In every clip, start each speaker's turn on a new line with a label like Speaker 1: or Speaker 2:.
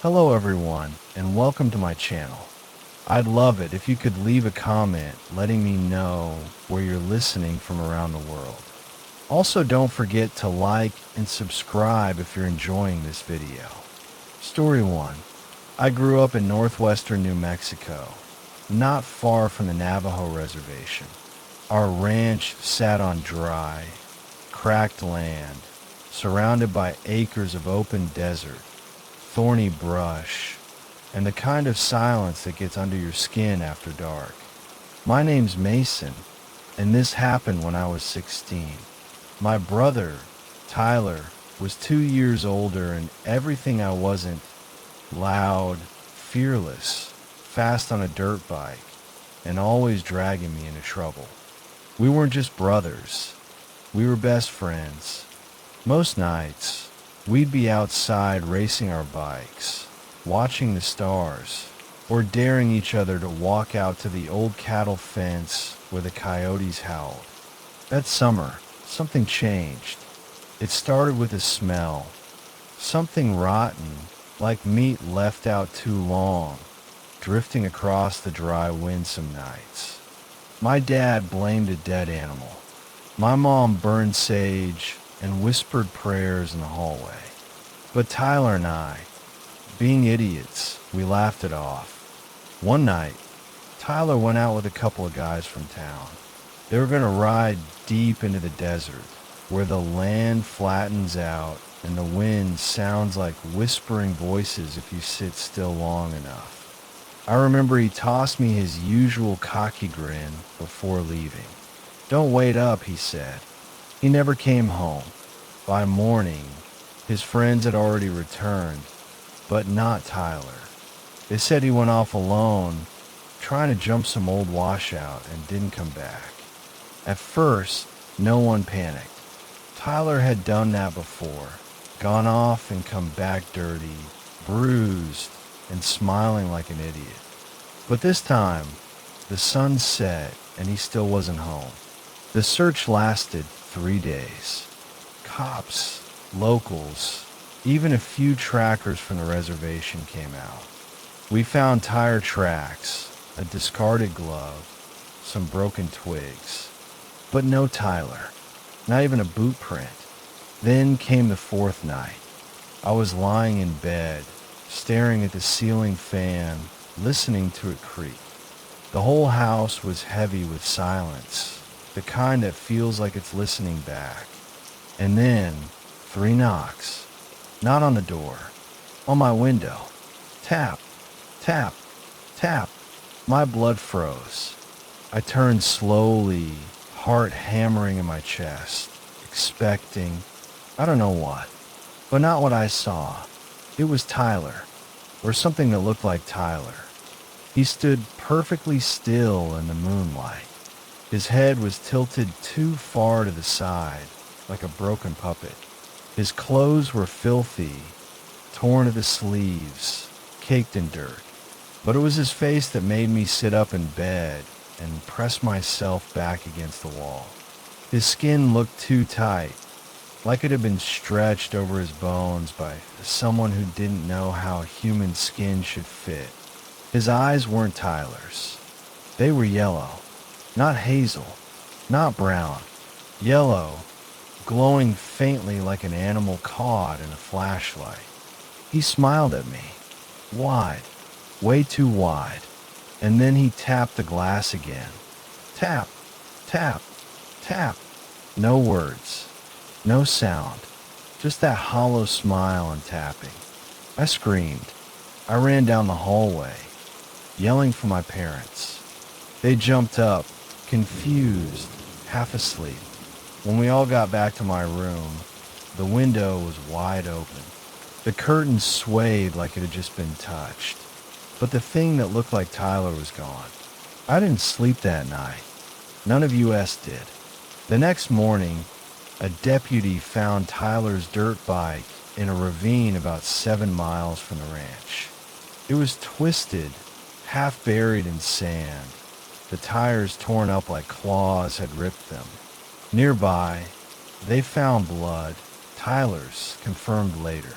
Speaker 1: Hello everyone, and welcome to my channel. I'd love it if you could leave a comment letting me know where you're listening from around the world. Also, don't forget to like and subscribe if you're enjoying this video. Story 1. I grew up in northwestern New Mexico, not far from the Navajo reservation. Our ranch sat on dry, cracked land, surrounded by acres of open desert, thorny brush, and the kind of silence that gets under your skin after dark. My name's Mason, and this happened when I was 16. My brother, Tyler, was 2 years older, and everything I wasn't: loud, fearless, fast on a dirt bike, and always dragging me into trouble. We weren't just brothers, we were best friends. Most nights, we'd be outside racing our bikes, watching the stars, or daring each other to walk out to the old cattle fence where the coyotes howled. That summer, something changed. It started with a smell, something rotten, like meat left out too long, drifting across the dry wind some nights. My dad blamed a dead animal. My mom burned sage and whispered prayers in the hallway. But Tyler and I, being idiots, we laughed it off. One night, Tyler went out with a couple of guys from town. They were going to ride deep into the desert, where the land flattens out and the wind sounds like whispering voices if you sit still long enough. I remember he tossed me his usual cocky grin before leaving. "Don't wait up," he said. He never came home. By morning, his friends had already returned, but not Tyler. They said he went off alone, trying to jump some old washout, and didn't come back. At first, no one panicked. Tyler had done that before, gone off and come back dirty, bruised, and smiling like an idiot. But this time, the sun set and he still wasn't home. The search lasted 3 days. Cops, locals, even a few trackers from the reservation came out. We found tire tracks, a discarded glove, some broken twigs, but no Tyler, not even a boot print. Then came the fourth night. I was lying in bed, staring at the ceiling fan, listening to it creak. The whole house was heavy with silence, the kind that feels like it's listening back. And then, 3 knocks. Not on the door, on my window. Tap, tap, tap. My blood froze. I turned slowly, heart hammering in my chest, expecting, I don't know what, but not what I saw. It was Tyler, or something that looked like Tyler. He stood perfectly still in the moonlight. His head was tilted too far to the side, like a broken puppet. His clothes were filthy, torn at the sleeves, caked in dirt. But it was his face that made me sit up in bed and press myself back against the wall. His skin looked too tight, like it had been stretched over his bones by someone who didn't know how human skin should fit. His eyes weren't Tyler's. They were yellow, not hazel, not brown. Yellow, glowing faintly like an animal caught in a flashlight. He smiled at me, wide, way too wide, and then he tapped the glass again. Tap, tap, tap. No words, no sound, just that hollow smile and tapping. I screamed. I ran down the hallway, yelling for my parents. They jumped up, confused, half asleep. When we all got back to my room, the window was wide open. The curtains swayed like it had just been touched. But the thing that looked like Tyler was gone. I didn't sleep that night. None of us did. The next morning, a deputy found Tyler's dirt bike in a ravine about 7 miles from the ranch. It was twisted, half buried in sand. The tires torn up like claws had ripped them. Nearby, they found blood, Tyler's, confirmed later.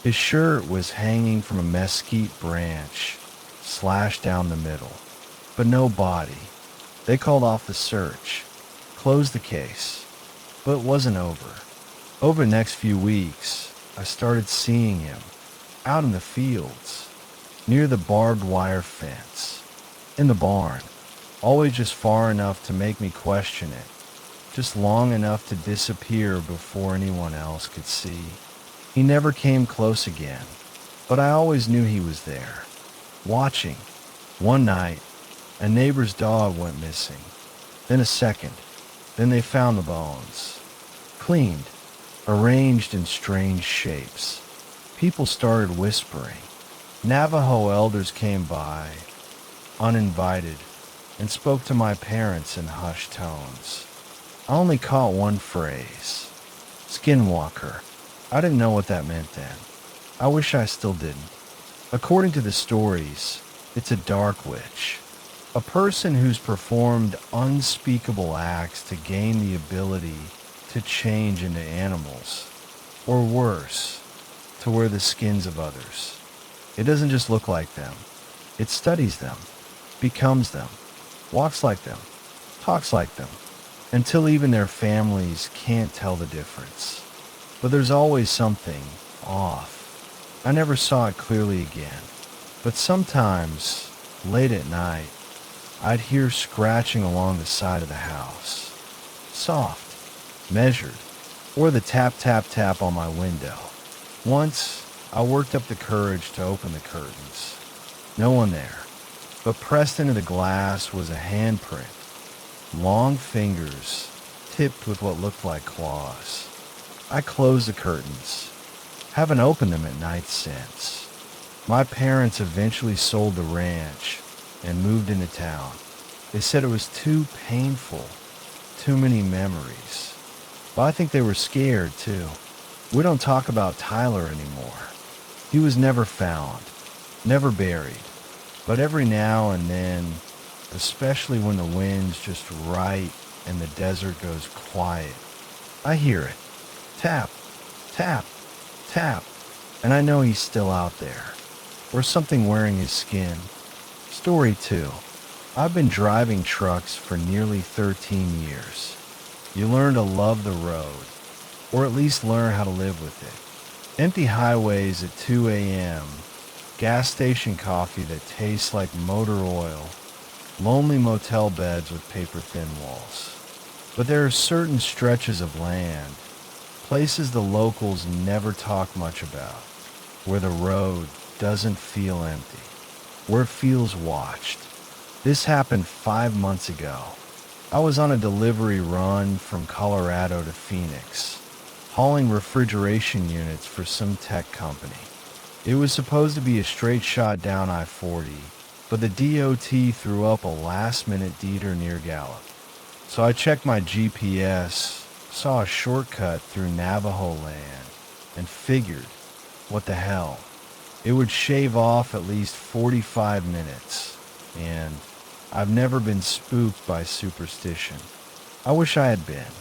Speaker 1: His shirt was hanging from a mesquite branch, slashed down the middle, but no body. They called off the search, closed the case, but it wasn't over. Over the next few weeks, I started seeing him out in the fields, near the barbed wire fence, in the barn, always just far enough to make me question it, just long enough to disappear before anyone else could see. He never came close again, but I always knew he was there, watching. One night, a neighbor's dog went missing, then a second, then they found the bones, cleaned, arranged in strange shapes. People started whispering. Navajo elders came by, uninvited, and spoke to my parents in hushed tones. I only caught one phrase, Skinwalker. I didn't know what that meant then. I wish I still didn't. According to the stories, it's a dark witch, a person who's performed unspeakable acts to gain the ability to change into animals, or worse, to wear the skins of others. It doesn't just look like them. It studies them, becomes them, walks like them, talks like them, until even their families can't tell the difference. But there's always something off. I never saw it clearly again, but sometimes, late at night, I'd hear scratching along the side of the house. Soft, measured, or the tap tap tap on my window. Once, I worked up the courage to open the curtains. No one there, but pressed into the glass was a handprint. Long fingers, tipped with what looked like claws. I closed the curtains. Haven't opened them at night since. My parents eventually sold the ranch and moved into town. They said it was too painful, too many memories. But I think they were scared too. We don't talk about Tyler anymore. He was never found, never buried. But every now and then, especially when the wind's just right and the desert goes quiet, I hear it. Tap, tap, tap. And I know he's still out there. Or something wearing his skin. Story 2. I've been driving trucks for nearly 13 years. You learn to love the road, or at least learn how to live with it. Empty highways at 2 a.m., gas station coffee that tastes like motor oil, lonely motel beds with paper-thin walls. But there are certain stretches of land, places the locals never talk much about, where the road doesn't feel empty, where it feels watched. This happened 5 months ago. I was on a delivery run from Colorado to Phoenix, hauling refrigeration units for some tech company. It was supposed to be a straight shot down I-40, but the DOT threw up a last-minute detour near Gallup. So I checked my GPS, saw a shortcut through Navajo land, and figured, what the hell? It would shave off at least 45 minutes, and I've never been spooked by superstition. I wish I had been.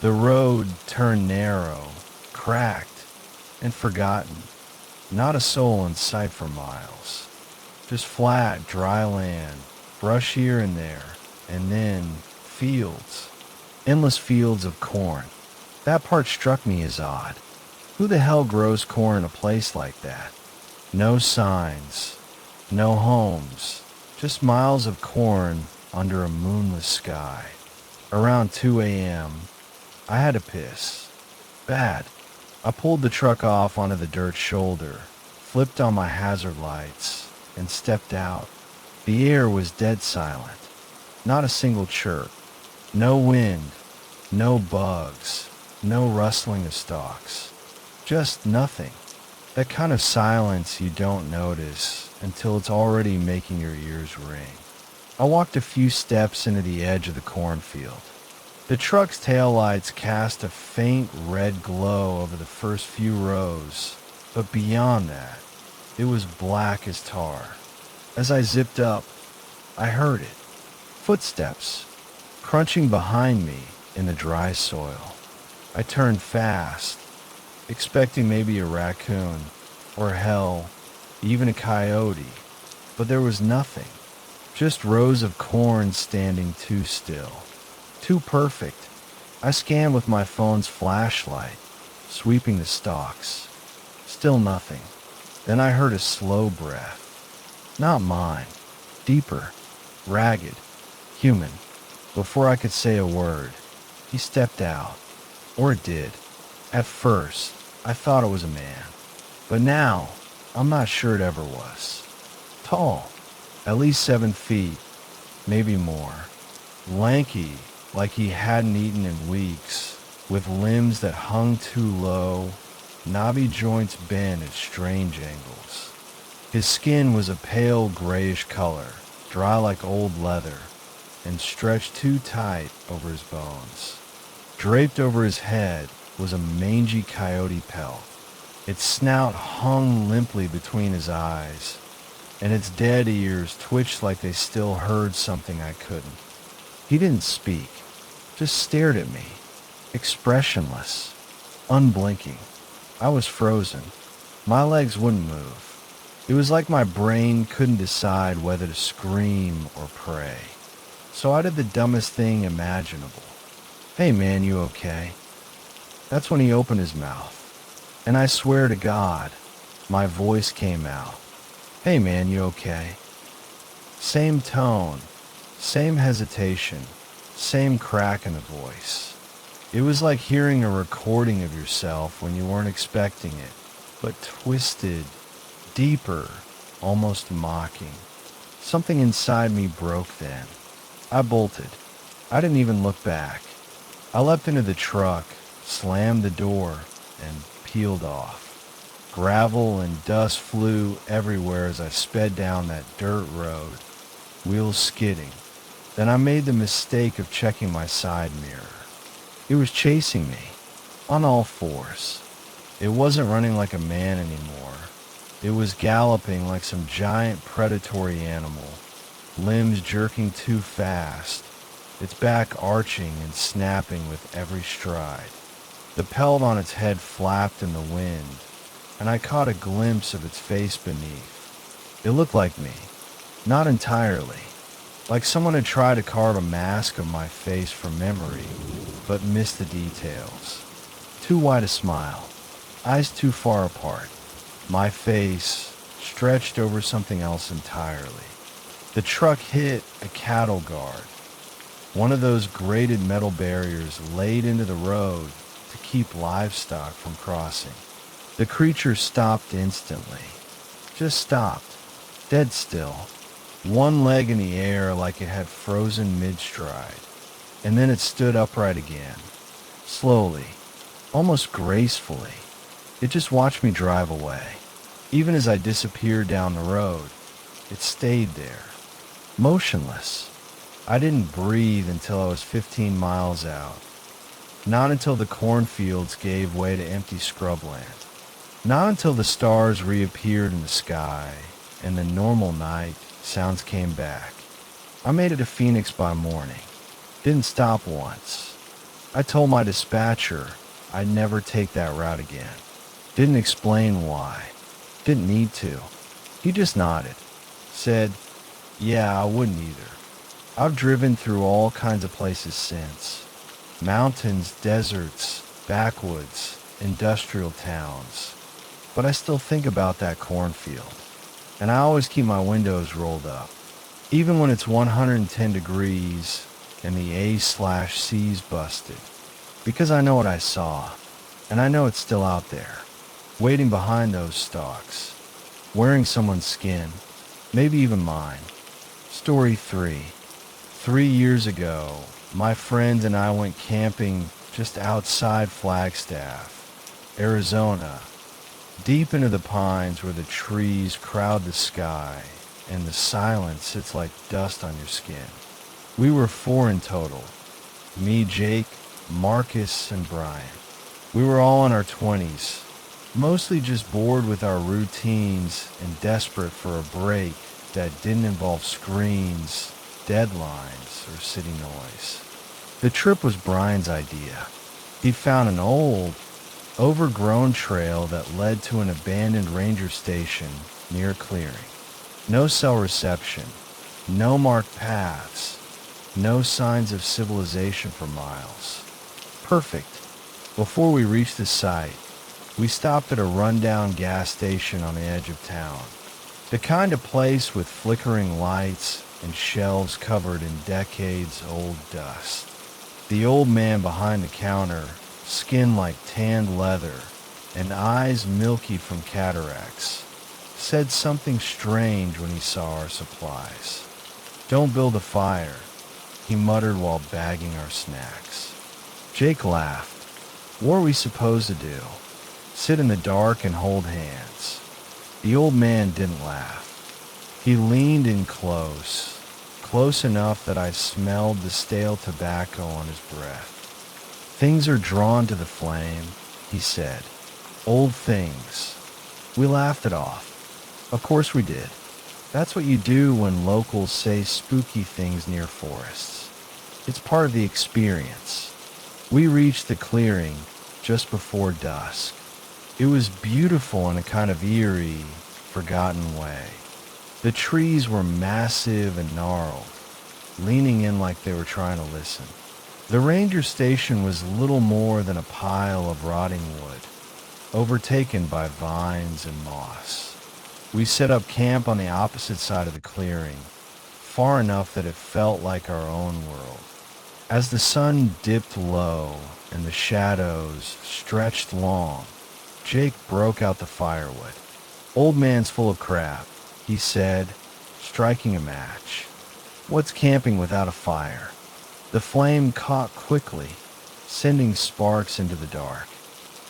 Speaker 1: The road turned narrow, cracked, and forgotten. Not a soul in sight for miles. Just flat, dry land, brush here and there, and then fields. Endless fields of corn. That part struck me as odd. Who the hell grows corn in a place like that? No signs, no homes, just miles of corn under a moonless sky. Around 2 a.m., I had to piss. Bad. I pulled the truck off onto the dirt shoulder, flipped on my hazard lights, and stepped out. The air was dead silent. Not a single chirp. No wind. No bugs. No rustling of stalks. Just nothing. That kind of silence you don't notice until it's already making your ears ring. I walked a few steps into the edge of the cornfield. The truck's taillights cast a faint red glow over the first few rows, but beyond that, it was black as tar. As I zipped up, I heard it. Footsteps, crunching behind me in the dry soil. I turned fast, expecting maybe a raccoon, or hell, even a coyote, but there was nothing. Just rows of corn standing too still. Too perfect. I scanned with my phone's flashlight, sweeping the stalks. Still nothing. Then I heard a slow breath. Not mine. Deeper. Ragged. Human. Before I could say a word, he stepped out. Or it did. At first, I thought it was a man. But now, I'm not sure it ever was. Tall. At least 7 feet. Maybe more. Lanky, like he hadn't eaten in weeks, with limbs that hung too low, knobby joints bent at strange angles. His skin was a pale grayish color, dry like old leather, and stretched too tight over his bones. Draped over his head was a mangy coyote pelt. Its snout hung limply between his eyes, and its dead ears twitched like they still heard something I couldn't. He didn't speak, just stared at me, expressionless, unblinking. I was frozen. My legs wouldn't move. It was like my brain couldn't decide whether to scream or pray. So I did the dumbest thing imaginable. "Hey man, you okay?" That's when he opened his mouth. And I swear to God, my voice came out. "Hey man, you okay?" Same tone, same hesitation, same crack in the voice. It was like hearing a recording of yourself when you weren't expecting it, but twisted, deeper, almost mocking. Something inside me broke then. I bolted. I didn't even look back. I leapt into the truck, slammed the door, and peeled off. Gravel and dust flew everywhere as I sped down that dirt road, wheels skidding. Then I made the mistake of checking my side mirror. It was chasing me, on all fours. It wasn't running like a man anymore. It was galloping like some giant predatory animal, limbs jerking too fast, its back arching and snapping with every stride. The pelt on its head flapped in the wind, and I caught a glimpse of its face beneath. It looked like me, not entirely. Like someone had tried to carve a mask of my face from memory, but missed the details. Too wide a smile, eyes too far apart. My face stretched over something else entirely. The truck hit a cattle guard, one of those grated metal barriers laid into the road to keep livestock from crossing. The creature stopped instantly. Just stopped, dead still. One leg in the air like it had frozen mid-stride, and then it stood upright again, slowly, almost gracefully. It just watched me drive away. Even as I disappeared down the road, it stayed there, motionless. I didn't breathe until I was 15 miles out. Not until the cornfields gave way to empty scrubland. Not until the stars reappeared in the sky and the normal night sounds came back. I made it to Phoenix by morning. Didn't stop once. I told my dispatcher I'd never take that route again. Didn't explain why. Didn't need to. He just nodded. Said, "Yeah, I wouldn't either." I've driven through all kinds of places since. Mountains, deserts, backwoods, industrial towns. But I still think about that cornfield. And I always keep my windows rolled up, even when it's 110 degrees and the A/C's busted, because I know what I saw, and I know it's still out there, waiting behind those stalks, wearing someone's skin, maybe even mine. Story 3. 3 years ago, my friends and I went camping just outside Flagstaff, Arizona, deep into the pines where the trees crowd the sky and the silence sits like dust on your skin. We were 4 in total. Me, Jake, Marcus, and Brian. We were all in our 20s, mostly just bored with our routines and desperate for a break that didn't involve screens, deadlines, or city noise. The trip was Brian's idea. He'd found an old, overgrown trail that led to an abandoned ranger station near a clearing. No cell reception, no marked paths, no signs of civilization for miles. Perfect. Before we reached the site, we stopped at a rundown gas station on the edge of town. The kind of place with flickering lights and shelves covered in decades-old dust. The old man behind the counter, skin like tanned leather and eyes milky from cataracts, said something strange when he saw our supplies. "Don't build a fire," he muttered while bagging our snacks. Jake laughed. "What are we supposed to do? Sit in the dark and hold hands?" The old man didn't laugh. He leaned in close enough that I smelled the stale tobacco on his breath. "Things are drawn to the flame," he said. "Old things." We laughed it off. Of course we did. That's what you do when locals say spooky things near forests. It's part of the experience. We reached the clearing just before dusk. It was beautiful in a kind of eerie, forgotten way. The trees were massive and gnarled, leaning in like they were trying to listen. The ranger station was little more than a pile of rotting wood, overtaken by vines and moss. We set up camp on the opposite side of the clearing, far enough that it felt like our own world. As the sun dipped low and the shadows stretched long, Jake broke out the firewood. "Old man's full of crap," he said, striking a match. "What's camping without a fire?" The flame caught quickly, sending sparks into the dark.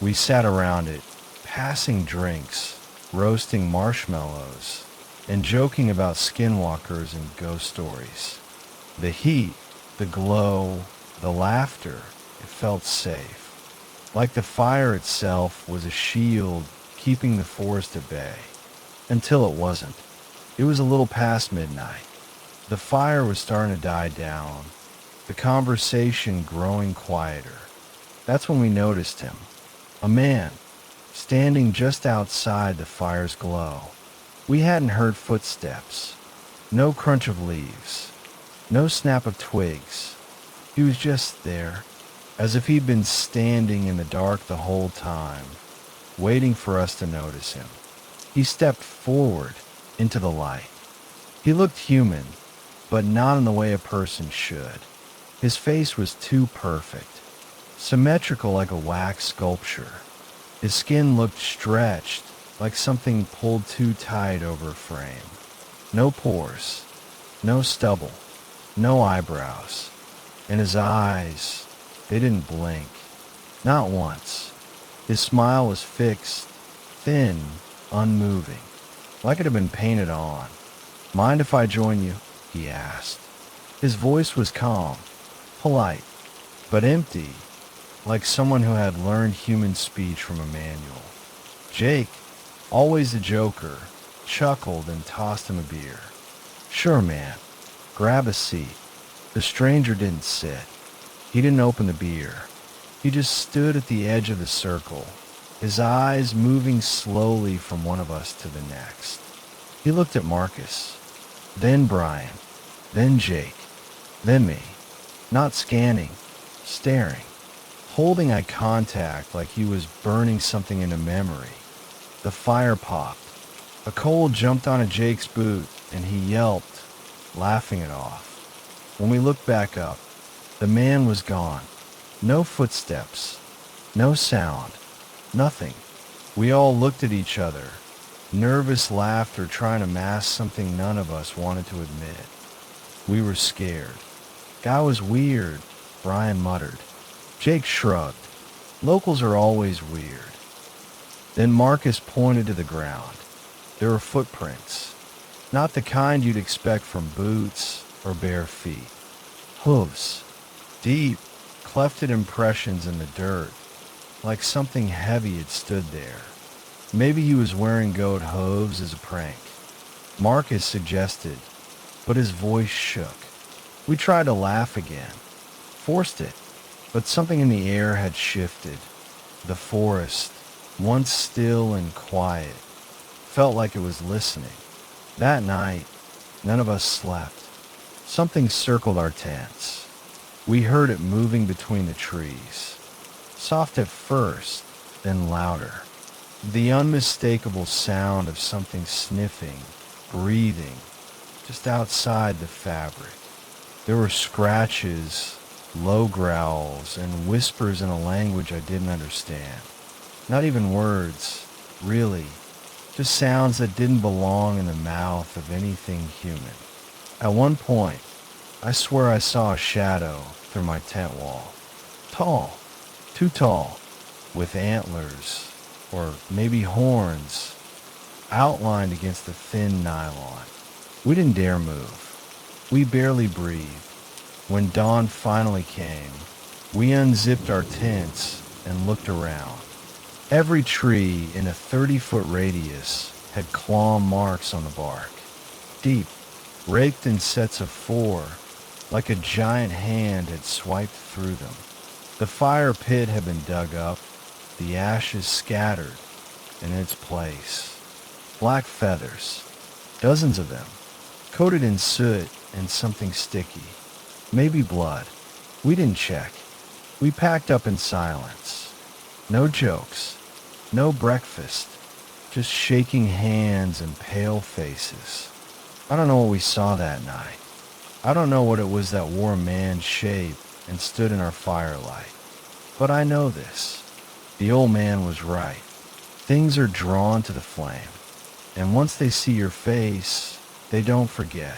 Speaker 1: We sat around it, passing drinks, roasting marshmallows, and joking about skinwalkers and ghost stories. The heat, the glow, the laughter, it felt safe. Like the fire itself was a shield keeping the forest at bay. Until it wasn't. It was a little past midnight. The fire was starting to die down, the conversation growing quieter. That's when we noticed him. A man, standing just outside the fire's glow. We hadn't heard footsteps. No crunch of leaves. No snap of twigs. He was just there, as if he'd been standing in the dark the whole time, waiting for us to notice him. He stepped forward into the light. He looked human, but not in the way a person should. His face was too perfect, symmetrical like a wax sculpture. His skin looked stretched, like something pulled too tight over a frame. No pores, no stubble, no eyebrows. And his eyes, they didn't blink. Not once. His smile was fixed, thin, unmoving, like it had been painted on. "Mind if I join you?" he asked. His voice was calm, polite, but empty, like someone who had learned human speech from a manual. Jake, always a joker, chuckled and tossed him a beer. "Sure, man. Grab a seat." The stranger didn't sit. He didn't open the beer. He just stood at the edge of the circle, his eyes moving slowly from one of us to the next. He looked at Marcus, then Brian, then Jake, then me, not scanning, staring, holding eye contact like he was burning something into memory. The fire popped. A coal jumped onto Jake's boot, and he yelped, laughing it off. When we looked back up, the man was gone. No footsteps, no sound, nothing. We all looked at each other, nervous laughter trying to mask something none of us wanted to admit. We were scared. "Guy was weird," Brian muttered. Jake shrugged. "Locals are always weird." Then Marcus pointed to the ground. There were footprints, not the kind you'd expect from boots or bare feet. Hooves, deep, clefted impressions in the dirt, like something heavy had stood there. Maybe he was wearing goat hooves as a prank, Marcus suggested, but his voice shook. We tried to laugh again, forced it, but something in the air had shifted. The forest, once still and quiet, felt like it was listening. That night, none of us slept. Something circled our tents. We heard it moving between the trees. Soft at first, then louder. The unmistakable sound of something sniffing, breathing, just outside the fabric. There were scratches, low growls, and whispers in a language I didn't understand. Not even words, really, just sounds that didn't belong in the mouth of anything human. At one point, I swear I saw a shadow through my tent wall. Tall, too tall, with antlers, or maybe horns, outlined against the thin nylon. We didn't dare move. We barely breathed. When dawn finally came, we unzipped our tents and looked around. Every tree in a 30-foot radius had claw marks on the bark, deep, raked in sets of 4, like a giant hand had swiped through them. The fire pit had been dug up, the ashes scattered, and in its place, black feathers, dozens of them, coated in soot and something sticky, maybe blood. We didn't check. We packed up in silence. No jokes, no breakfast, just shaking hands and pale faces. I don't know what we saw that night. I don't know what it was that wore a man's shape and stood in our firelight. But I know this. The old man was right. Things are drawn to the flame, and once they see your face, they don't forget.